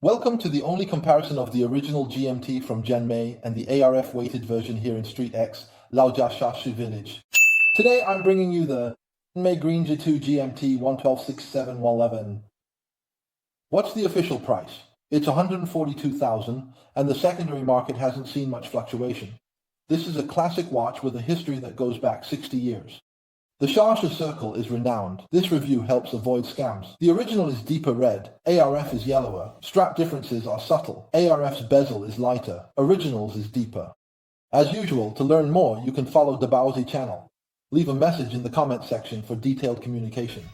Welcome to the only comparison of the original GMT from Genmei and the ARF weighted version here in Street X, Laojiashashi Village. Today I'm bringing you the Genmei Greenwich GMT126711. What's the official price? It's $142,000 and the secondary market hasn't seen much fluctuation. This is a classic watch with a history that goes back 60 years. The Shasha circle is renowned. This review helps avoid scams. The original is deeper red, ARF is yellower. Strap differences are subtle. ARF's bezel is lighter, original's is deeper. As usual, to learn more, you can follow the Bowsy channel. Leave a message in the comment section for detailed communication.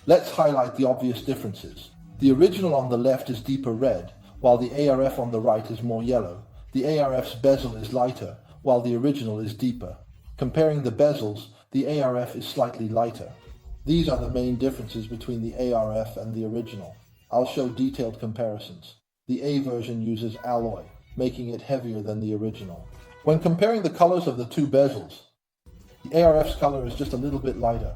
Let's highlight the obvious differences. The original on the left is deeper red, while the ARF on the right is more yellow. The ARF's bezel is lighter, while the original is deeper. Comparing the bezels, the ARF is slightly lighter. These are the main differences between the ARF and the original. I'll show detailed comparisons. The A version uses alloy, making it heavier than the original. When comparing the colors of the two bezels, the ARF's color is just a little bit lighter.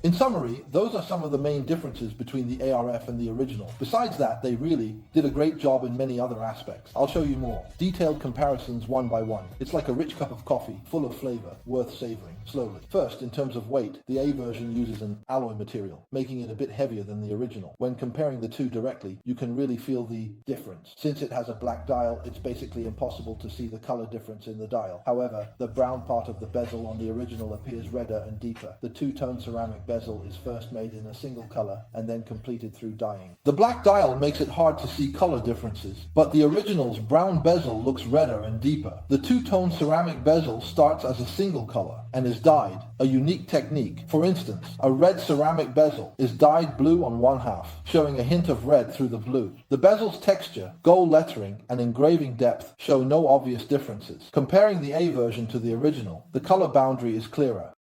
In summary, those are some of the main differences between the ARF and the original. Besides that, they really did a great job in many other aspects. I'll show you more. Detailed comparisons one by one. It's like a rich cup of coffee, full of flavor, worth savoring slowly. First, in terms of weight, the A version uses an alloy material, making it a bit heavier than the original. When comparing the two directly, you can really feel the difference. Since it has a black dial, it's basically impossible to see the color difference in the dial. However, the brown part of the bezel on the original appears redder and deeper. The two-tone ceramic bezel is first made in a single color and then completed through dyeing. The black dial makes it hard to see color differences, but the original's brown bezel looks redder and deeper. The two-tone ceramic bezel starts as a single color and is dyed, a unique technique. For instance, a red ceramic bezel is dyed blue on one half, showing a hint of red through the blue. The bezel's texture, gold lettering, and engraving depth show no obvious differences. Comparing the A version to the original, the color boundary is clearer.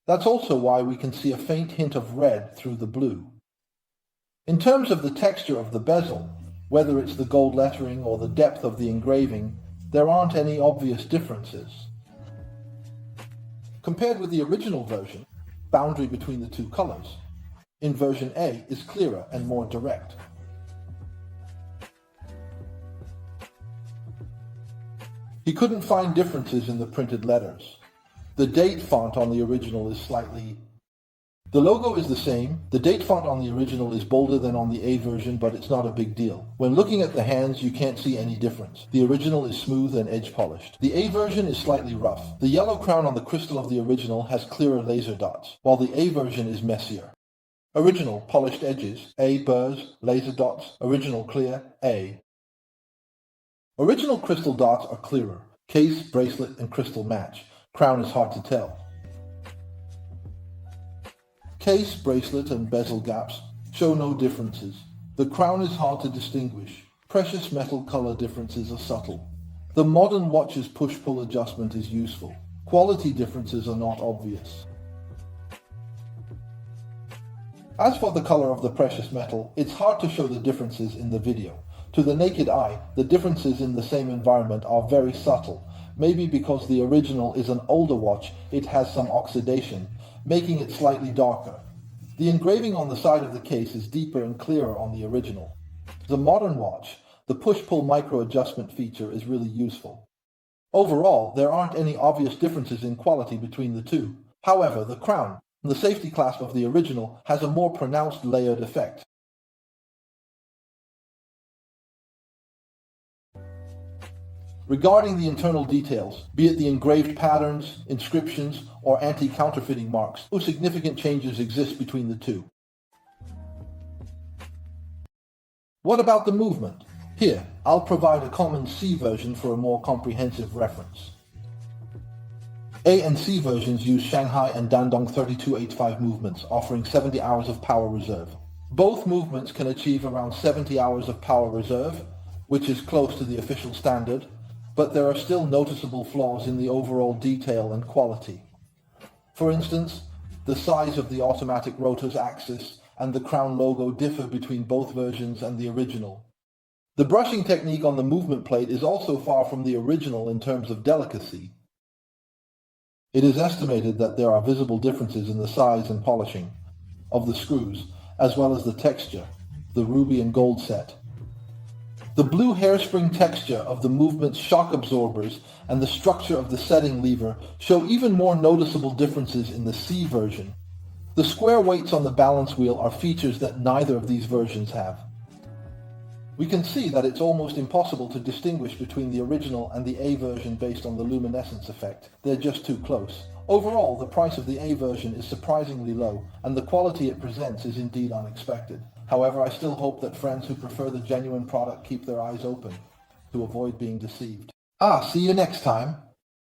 That's also why we can see a faint hint of red through the blue. In terms of the texture of the bezel, whether it's the gold lettering or the depth of the engraving, there aren't any obvious differences. Compared with the original version, boundary between the two colors in version A is clearer and more direct. He couldn't find differences in the printed letters. The date font on the original is slightly... The logo is the same. The date font on the original is bolder than on the A version, but it's not a big deal. When looking at the hands, you can't see any difference. The original is smooth and edge polished. The A version is slightly rough. The yellow crown on the crystal of the original has clearer laser dots, while the A version is messier. Original, polished edges, A burrs, laser dots, original clear, A. Original crystal dots are clearer. Case, bracelet, and crystal match. Crown is hard to tell. Case, bracelet, and bezel gaps show no differences. The crown is hard to distinguish. Precious metal color differences are subtle. The modern watch's push-pull adjustment is useful. Quality differences are not obvious. As for the color of the precious metal, it's hard to show the differences in the video. To the naked eye, the differences in the same environment are very subtle. Maybe because the original is an older watch, it has some oxidation, making it slightly darker. The engraving on the side of the case is deeper and clearer on the original. The modern watch, the push-pull micro-adjustment feature is really useful. Overall, there aren't any obvious differences in quality between the two. However, the crown, the safety clasp of the original, has a more pronounced layered effect. Regarding the internal details, be it the engraved patterns, inscriptions, or anti-counterfeiting marks, no significant changes exist between the two. What about the movement? Here, I'll provide a common C version for a more comprehensive reference. A and C versions use Shanghai and Dandong 3285 movements, offering 70 hours of power reserve. Both movements can achieve around 70 hours of power reserve, which is close to the official standard, but there are still noticeable flaws in the overall detail and quality. For instance, the size of the automatic rotor's axis and the crown logo differ between both versions and the original. The brushing technique on the movement plate is also far from the original in terms of delicacy. It is estimated that there are visible differences in the size and polishing of the screws, as well as the texture. the ruby and gold set. The blue hairspring texture of the movement's shock absorbers and the structure of the setting lever show even more noticeable differences in the C version. The square weights on the balance wheel are features that neither of these versions have. We can see that it's almost impossible to distinguish between the original and the A version based on the luminescence effect. They're just too close. Overall, the price of the A version is surprisingly low, and the quality it presents is indeed unexpected. However, I still hope that friends who prefer the genuine product keep their eyes open to avoid being deceived. See you next time.